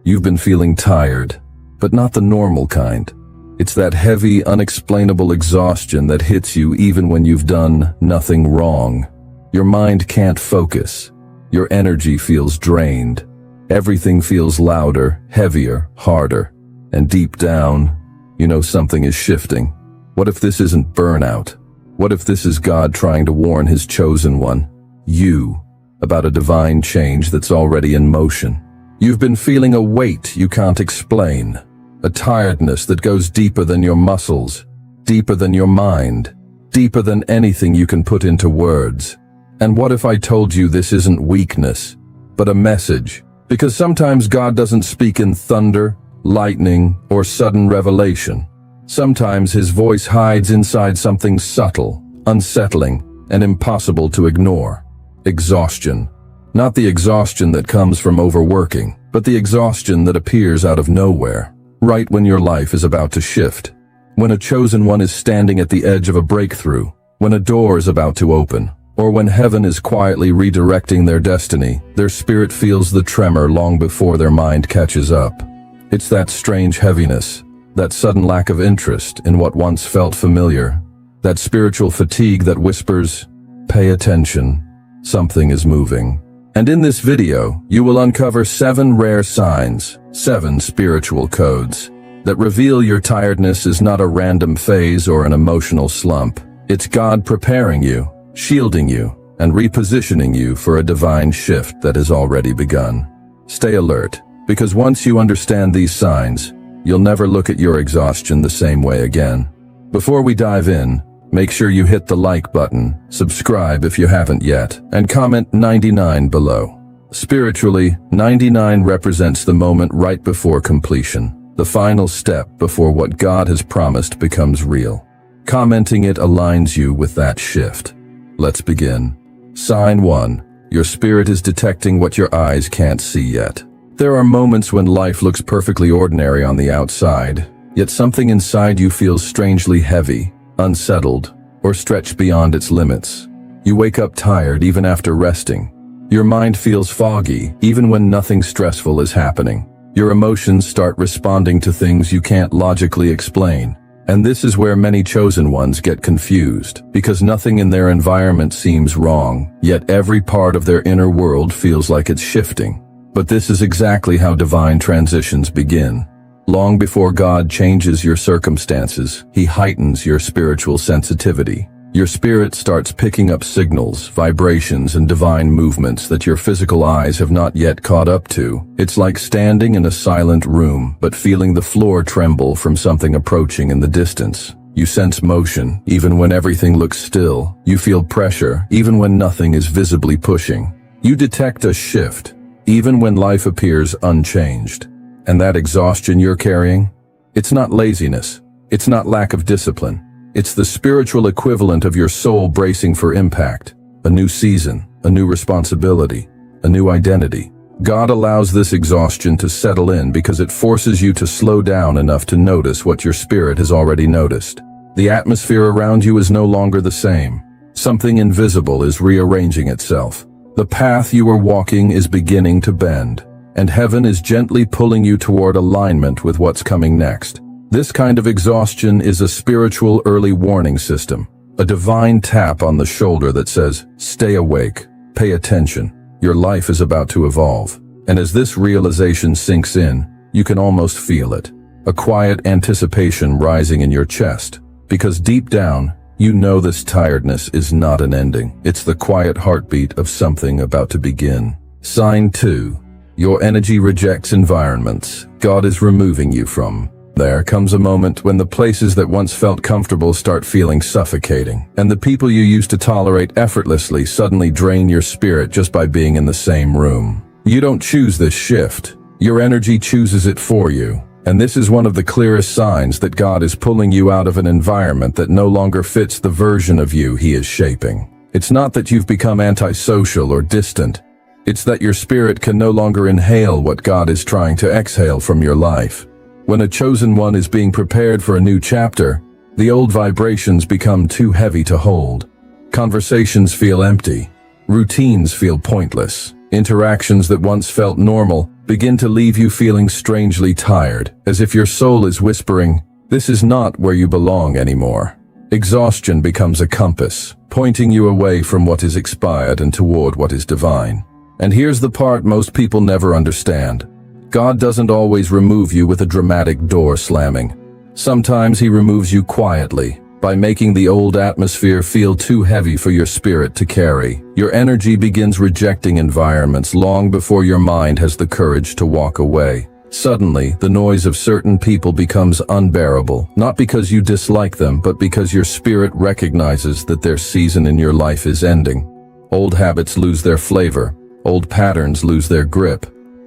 You've been feeling tired, but not the normal kind. It's that heavy, unexplainable exhaustion that hits you even when you've done nothing wrong. Your mind can't focus. Your energy feels drained. Everything feels louder, heavier, harder. And deep down, you know something is shifting. What if this isn't burnout? What if this is God trying to warn his chosen one, you, about a divine change that's already in motion? You've been feeling a weight you can't explain. A tiredness that goes deeper than your muscles, deeper than your mind, deeper than anything you can put into words. And what if I told you this isn't weakness, but a message? Because sometimes God doesn't speak in thunder, lightning, or sudden revelation. Sometimes his voice hides inside something subtle, unsettling, and impossible to ignore. Exhaustion. Not the exhaustion that comes from overworking, but the exhaustion that appears out of nowhere. Right when your life is about to shift. When a chosen one is standing at the edge of a breakthrough. When a door is about to open. Or when heaven is quietly redirecting their destiny, their spirit feels the tremor long before their mind catches up. It's that strange heaviness, that sudden lack of interest in what once felt familiar, that spiritual fatigue that whispers, "Pay attention, something is moving." And in this video, you will uncover 7 rare signs, 7 spiritual codes, that reveal your tiredness is not a random phase or an emotional slump. It's God preparing you, shielding you, and repositioning you for a divine shift that has already begun. Stay alert, because once you understand these signs, you'll never look at your exhaustion the same way again. Before we dive in, make sure you hit the like button, subscribe if you haven't yet, and comment 99 below. Spiritually, 99 represents the moment right before completion, the final step before what God has promised becomes real. Commenting it aligns you with that shift. Let's begin. Sign 1. Your spirit is detecting what your eyes can't see yet. There are moments when life looks perfectly ordinary on the outside, yet something inside you feels strangely heavy, unsettled, or stretched beyond its limits. You wake up tired even after resting. Your mind feels foggy even when nothing stressful is happening. Your emotions start responding to things you can't logically explain. And this is where many chosen ones get confused, because nothing in their environment seems wrong, yet every part of their inner world feels like it's shifting. But this is exactly how divine transitions begin. Long before God changes your circumstances, he heightens your spiritual sensitivity. Your spirit starts picking up signals, vibrations, and divine movements that your physical eyes have not yet caught up to. It's like standing in a silent room, but feeling the floor tremble from something approaching in the distance. You sense motion, even when everything looks still. You feel pressure, even when nothing is visibly pushing. You detect a shift, even when life appears unchanged. And that exhaustion you're carrying? It's not laziness. It's not lack of discipline. It's the spiritual equivalent of your soul bracing for impact. A new season, a new responsibility, a new identity. God allows this exhaustion to settle in because it forces you to slow down enough to notice what your spirit has already noticed. The atmosphere around you is no longer the same. Something invisible is rearranging itself. The path you are walking is beginning to bend, and heaven is gently pulling you toward alignment with what's coming next. This kind of exhaustion is a spiritual early warning system, a divine tap on the shoulder that says, "Stay awake, pay attention, your life is about to evolve." And as this realization sinks in, you can almost feel it, a quiet anticipation rising in your chest, because deep down, you know this tiredness is not an ending. It's the quiet heartbeat of something about to begin. Sign 2. Your energy rejects environments God is removing you from. There comes a moment when the places that once felt comfortable start feeling suffocating, and the people you used to tolerate effortlessly suddenly drain your spirit just by being in the same room. You don't choose this shift. Your energy chooses it for you. And this is one of the clearest signs that God is pulling you out of an environment that no longer fits the version of you he is shaping. It's not that you've become antisocial or distant. It's that your spirit can no longer inhale what God is trying to exhale from your life. When a chosen one is being prepared for a new chapter, the old vibrations become too heavy to hold. Conversations feel empty. Routines feel pointless. Interactions that once felt normal begin to leave you feeling strangely tired, as if your soul is whispering, "This is not where you belong anymore." Exhaustion becomes a compass, pointing you away from what is expired and toward what is divine. And here's the part most people never understand. God doesn't always remove you with a dramatic door slamming. Sometimes He removes you quietly, by making the old atmosphere feel too heavy for your spirit to carry. Your energy begins rejecting environments long before your mind has the courage to walk away. Suddenly, the noise of certain people becomes unbearable, not because you dislike them, but because your spirit recognizes that their season in your life is ending. Old habits lose their flavor, old patterns lose their grip,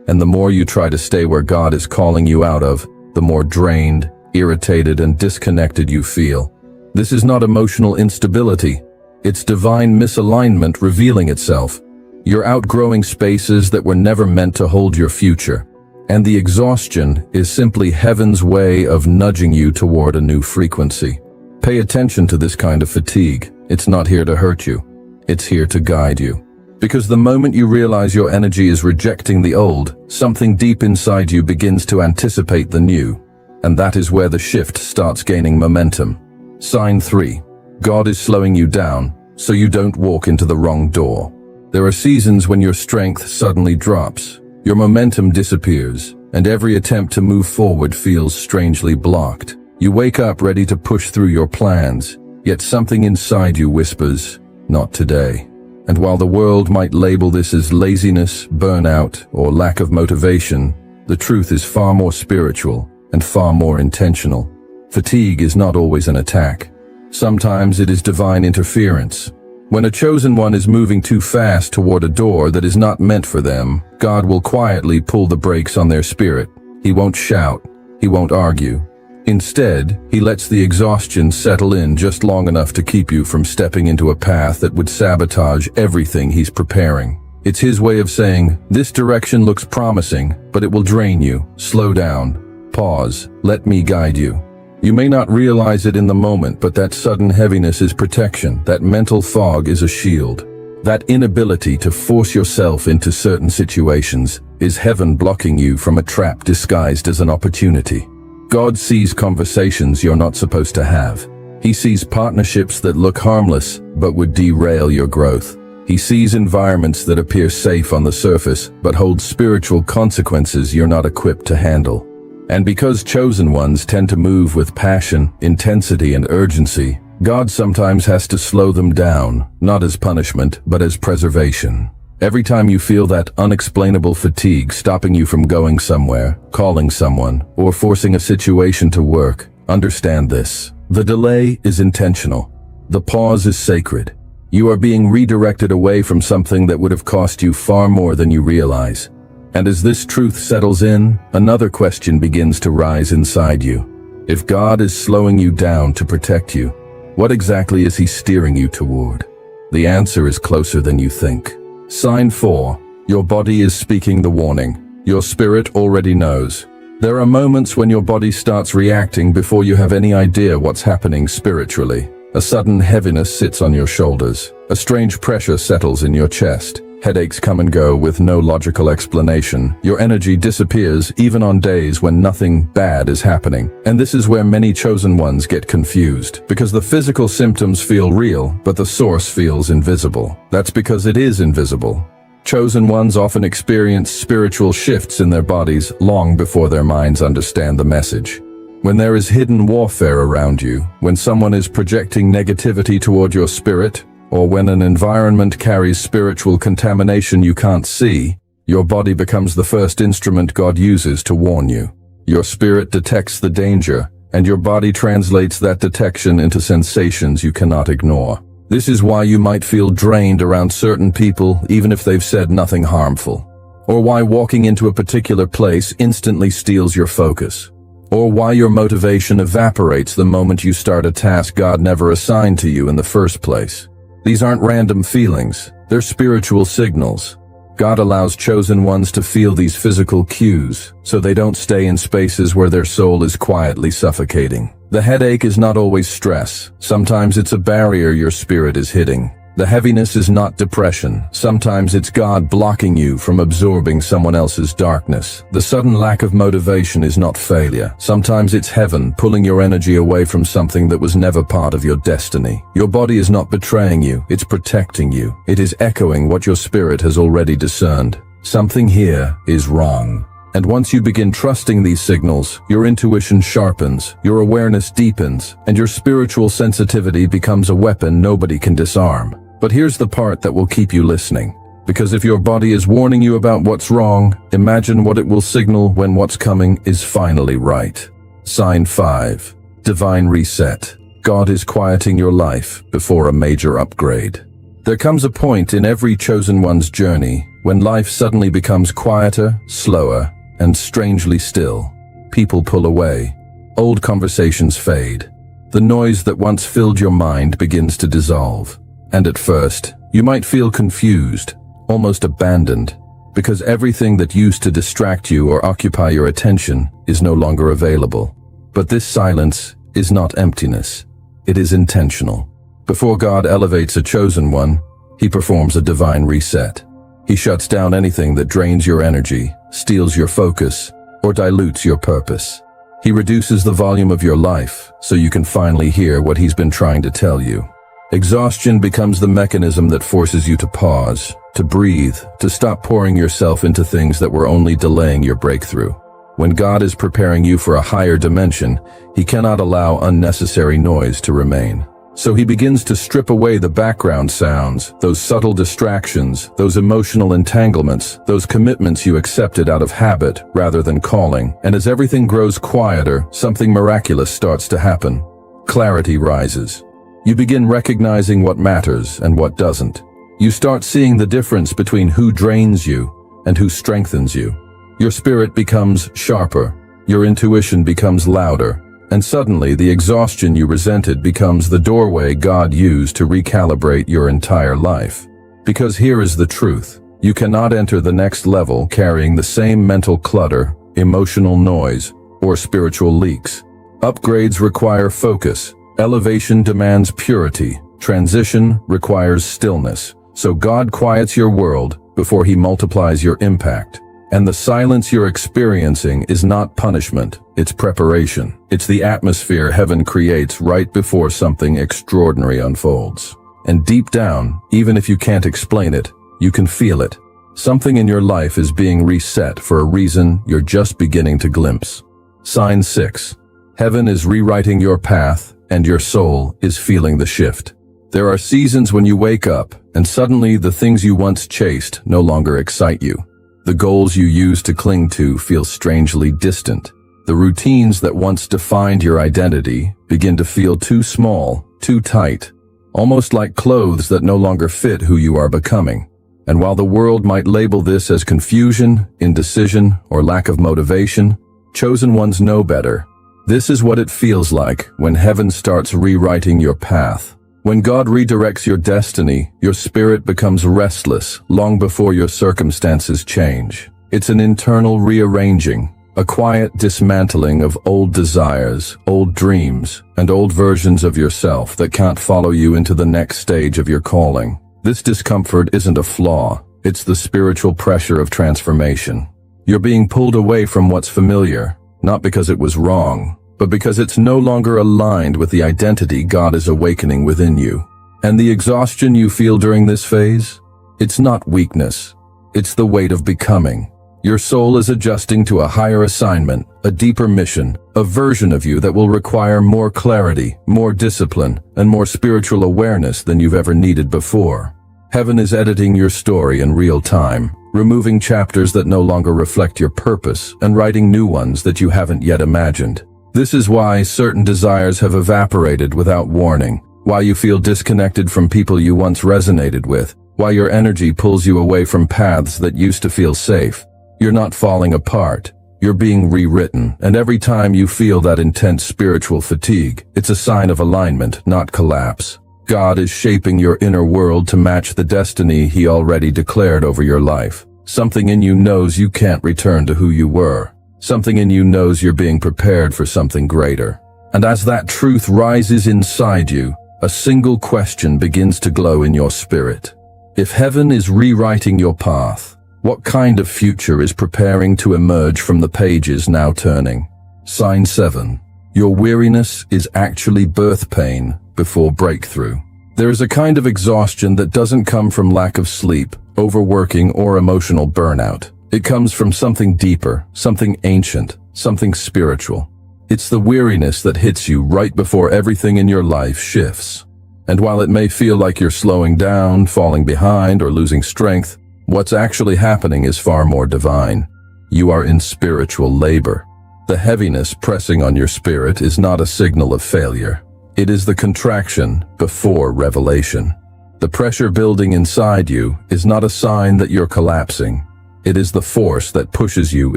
and the more you try to stay where God is calling you out of, the more drained, irritated, and disconnected you feel. This is not emotional instability, it's divine misalignment revealing itself. You're outgrowing spaces that were never meant to hold your future. And the exhaustion is simply heaven's way of nudging you toward a new frequency. Pay attention to this kind of fatigue. It's not here to hurt you. It's here to guide you. Because the moment you realize your energy is rejecting the old, something deep inside you begins to anticipate the new. And that is where the shift starts gaining momentum. Sign 3. God is slowing you down, so you don't walk into the wrong door. There are seasons when your strength suddenly drops. Your momentum disappears, and every attempt to move forward feels strangely blocked. You wake up ready to push through your plans, yet something inside you whispers, "Not today." And while the world might label this as laziness, burnout, or lack of motivation, the truth is far more spiritual and far more intentional. Fatigue is not always an attack. Sometimes it is divine interference. When a chosen one is moving too fast toward a door that is not meant for them, God will quietly pull the brakes on their spirit. He won't shout. He won't argue. Instead, He lets the exhaustion settle in just long enough to keep you from stepping into a path that would sabotage everything He's preparing. It's His way of saying, "This direction looks promising, but it will drain you. Slow down. Pause. Let me guide you." You may not realize it in the moment, but that sudden heaviness is protection. That mental fog is a shield. That inability to force yourself into certain situations is heaven blocking you from a trap disguised as an opportunity. God sees conversations you're not supposed to have. He sees partnerships that look harmless but would derail your growth. He sees environments that appear safe on the surface but hold spiritual consequences you're not equipped to handle. And because chosen ones tend to move with passion, intensity, and urgency, God sometimes has to slow them down, not as punishment, but as preservation. Every time you feel that unexplainable fatigue stopping you from going somewhere, calling someone, or forcing a situation to work, understand this. The delay is intentional. The pause is sacred. You are being redirected away from something that would have cost you far more than you realize. And as this truth settles in, another question begins to rise inside you. If God is slowing you down to protect you, what exactly is He steering you toward? The answer is closer than you think. Sign 4. Your body is speaking the warning. Your spirit already knows. There are moments when your body starts reacting before you have any idea what's happening spiritually. A sudden heaviness sits on your shoulders. A strange pressure settles in your chest. Headaches come and go with no logical explanation. Your energy disappears even on days when nothing bad is happening. And this is where many chosen ones get confused, because the physical symptoms feel real, but the source feels invisible. That's because it is invisible. Chosen ones often experience spiritual shifts in their bodies long before their minds understand the message. When there is hidden warfare around you, when someone is projecting negativity toward your spirit, or when an environment carries spiritual contamination you can't see, your body becomes the first instrument God uses to warn you. Your spirit detects the danger, and your body translates that detection into sensations you cannot ignore. This is why you might feel drained around certain people even if they've said nothing harmful. Or why walking into a particular place instantly steals your focus. Or why your motivation evaporates the moment you start a task God never assigned to you in the first place. These aren't random feelings, they're spiritual signals. God allows chosen ones to feel these physical cues, so they don't stay in spaces where their soul is quietly suffocating. The headache is not always stress. Sometimes it's a barrier your spirit is hitting. The heaviness is not depression. Sometimes it's God blocking you from absorbing someone else's darkness. The sudden lack of motivation is not failure. Sometimes it's heaven pulling your energy away from something that was never part of your destiny. Your body is not betraying you, it's protecting you. It is echoing what your spirit has already discerned. Something here is wrong. And once you begin trusting these signals, your intuition sharpens, your awareness deepens, and your spiritual sensitivity becomes a weapon nobody can disarm. But here's the part that will keep you listening. Because if your body is warning you about what's wrong, imagine what it will signal when what's coming is finally right. Sign 5. Divine Reset. God is quieting your life before a major upgrade. There comes a point in every chosen one's journey when life suddenly becomes quieter, slower, and strangely still. People pull away. Old conversations fade. The noise that once filled your mind begins to dissolve. And at first, you might feel confused, almost abandoned, because everything that used to distract you or occupy your attention is no longer available. But this silence is not emptiness. It is intentional. Before God elevates a chosen one, He performs a divine reset. He shuts down anything that drains your energy, steals your focus, or dilutes your purpose. He reduces the volume of your life so you can finally hear what He's been trying to tell you. Exhaustion becomes the mechanism that forces you to pause, to breathe, to stop pouring yourself into things that were only delaying your breakthrough. When God is preparing you for a higher dimension, He cannot allow unnecessary noise to remain. So He begins to strip away the background sounds, those subtle distractions, those emotional entanglements, those commitments you accepted out of habit rather than calling. And as everything grows quieter, something miraculous starts to happen. Clarity rises. You begin recognizing what matters and what doesn't. You start seeing the difference between who drains you and who strengthens you. Your spirit becomes sharper, your intuition becomes louder, and suddenly the exhaustion you resented becomes the doorway God used to recalibrate your entire life. Because here is the truth. You cannot enter the next level carrying the same mental clutter, emotional noise, or spiritual leaks. Upgrades require focus. Elevation demands purity. Transition requires stillness. So God quiets your world before He multiplies your impact. And the silence you're experiencing is not punishment, it's preparation. It's the atmosphere heaven creates right before something extraordinary unfolds. And deep down, even if you can't explain it, you can feel it. Something in your life is being reset for a reason you're just beginning to glimpse. Sign 6. Heaven is rewriting your path, and your soul is feeling the shift. There are seasons when you wake up, and suddenly the things you once chased no longer excite you. The goals you used to cling to feel strangely distant. The routines that once defined your identity begin to feel too small, too tight, almost like clothes that no longer fit who you are becoming. And while the world might label this as confusion, indecision, or lack of motivation, chosen ones know better. This is what it feels like when heaven starts rewriting your path. When God redirects your destiny, your spirit becomes restless long before your circumstances change. It's an internal rearranging, a quiet dismantling of old desires, old dreams, and old versions of yourself that can't follow you into the next stage of your calling. This discomfort isn't a flaw, it's the spiritual pressure of transformation. You're being pulled away from what's familiar, not because it was wrong, but because it's no longer aligned with the identity God is awakening within you. And the exhaustion you feel during this phase? It's not weakness. It's the weight of becoming. Your soul is adjusting to a higher assignment, a deeper mission, a version of you that will require more clarity, more discipline, and more spiritual awareness than you've ever needed before. Heaven is editing your story in real time, removing chapters that no longer reflect your purpose and writing new ones that you haven't yet imagined. This is why certain desires have evaporated without warning, why you feel disconnected from people you once resonated with, why your energy pulls you away from paths that used to feel safe. You're not falling apart. You're being rewritten, and every time you feel that intense spiritual fatigue, it's a sign of alignment, not collapse. God is shaping your inner world to match the destiny He already declared over your life. Something in you knows you can't return to who you were. Something in you knows you're being prepared for something greater. And as that truth rises inside you, a single question begins to glow in your spirit. If heaven is rewriting your path, what kind of future is preparing to emerge from the pages now turning? Sign 7. Your weariness is actually birth pain before breakthrough. There is a kind of exhaustion that doesn't come from lack of sleep, overworking, or emotional burnout. It comes from something deeper, something ancient, something spiritual. It's the weariness that hits you right before everything in your life shifts. And while it may feel like you're slowing down, falling behind, or losing strength, what's actually happening is far more divine. You are in spiritual labor. The heaviness pressing on your spirit is not a signal of failure. It is the contraction before revelation. The pressure building inside you is not a sign that you're collapsing. It is the force that pushes you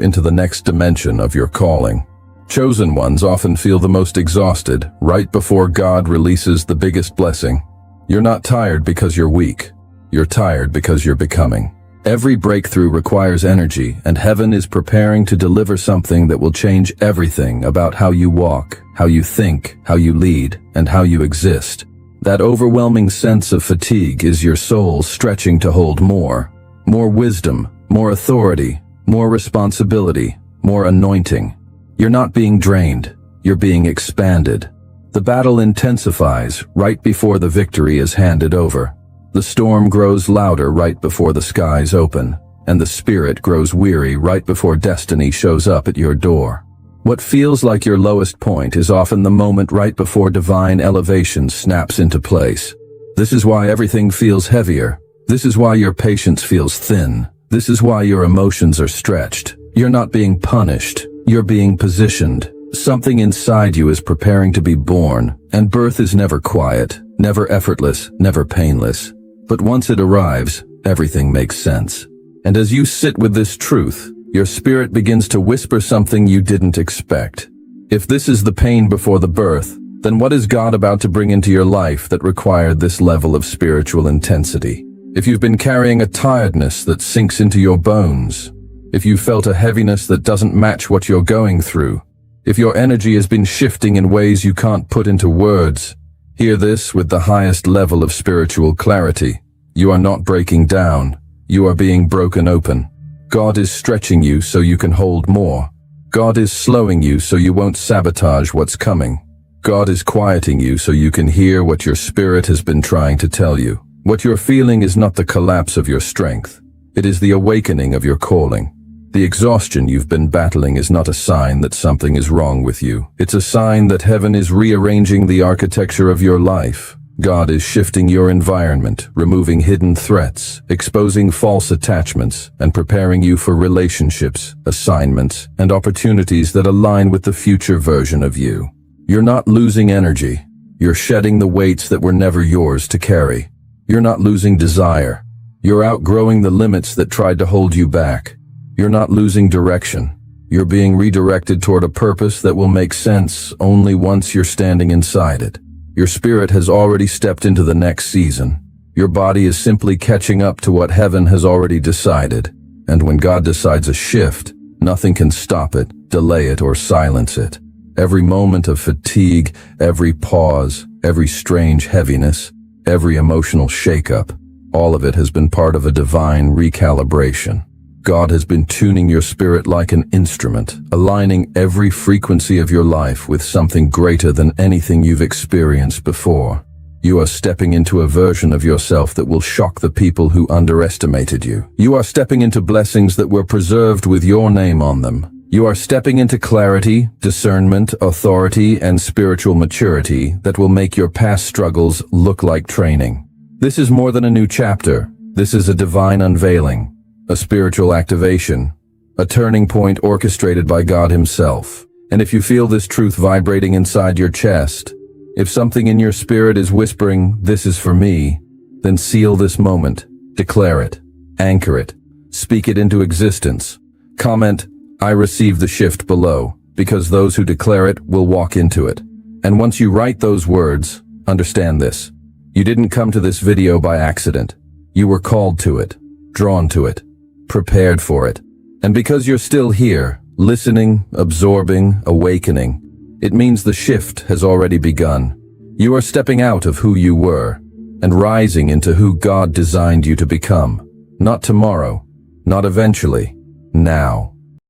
into the next dimension of your calling. Chosen ones often feel the most exhausted right before God releases the biggest blessing. You're not tired because you're weak. You're tired because you're becoming. Every breakthrough requires energy, and heaven is preparing to deliver something that will change everything about how you walk, how you think, how you lead, and how you exist. That overwhelming sense of fatigue is your soul stretching to hold more. More wisdom, more authority, more responsibility, more anointing. You're not being drained, you're being expanded. The battle intensifies right before the victory is handed over. The storm grows louder right before the skies open, and the spirit grows weary right before destiny shows up at your door. What feels like your lowest point is often the moment right before divine elevation snaps into place. This is why everything feels heavier. This is why your patience feels thin. This is why your emotions are stretched. You're not being punished. You're being positioned. Something inside you is preparing to be born, and birth is never quiet, never effortless, never painless. But once it arrives, everything makes sense. And as you sit with this truth, your spirit begins to whisper something you didn't expect. If this is the pain before the birth, then what is God about to bring into your life that required this level of spiritual intensity? If you've been carrying a tiredness that sinks into your bones, if you felt a heaviness that doesn't match what you're going through, if your energy has been shifting in ways you can't put into words, hear this with the highest level of spiritual clarity. You are not breaking down. You are being broken open. God is stretching you so you can hold more. God is slowing you so you won't sabotage what's coming. God is quieting you so you can hear what your spirit has been trying to tell you. What you're feeling is not the collapse of your strength. It is the awakening of your calling. The exhaustion you've been battling is not a sign that something is wrong with you. It's a sign that heaven is rearranging the architecture of your life. God is shifting your environment, removing hidden threats, exposing false attachments, and preparing you for relationships, assignments, and opportunities that align with the future version of you. You're not losing energy. You're shedding the weights that were never yours to carry. You're not losing desire. You're outgrowing the limits that tried to hold you back. You're not losing direction. You're being redirected toward a purpose that will make sense only once you're standing inside it. Your spirit has already stepped into the next season. Your body is simply catching up to what heaven has already decided. And when God decides a shift, nothing can stop it, delay it, or silence it. Every moment of fatigue, every pause, every strange heaviness, every emotional shakeup, all of it has been part of a divine recalibration. God has been tuning your spirit like an instrument, aligning every frequency of your life with something greater than anything you've experienced before. You are stepping into a version of yourself that will shock the people who underestimated you. You are stepping into blessings that were preserved with your name on them. You are stepping into clarity, discernment, authority, and spiritual maturity that will make your past struggles look like training. This is more than a new chapter. This is a divine unveiling. A spiritual activation, a turning point orchestrated by God Himself. And if you feel this truth vibrating inside your chest, if something in your spirit is whispering, "This is for me," then seal this moment, declare it, anchor it, speak it into existence. Comment, "I receive the shift" below, because those who declare it will walk into it. And once you write those words, understand this. You didn't come to this video by accident. You were called to it, drawn to it, prepared for it. And because you're still here, listening, absorbing, awakening, it means the shift has already begun. You are stepping out of who you were and rising into who God designed you to become. Not tomorrow, not eventually, now.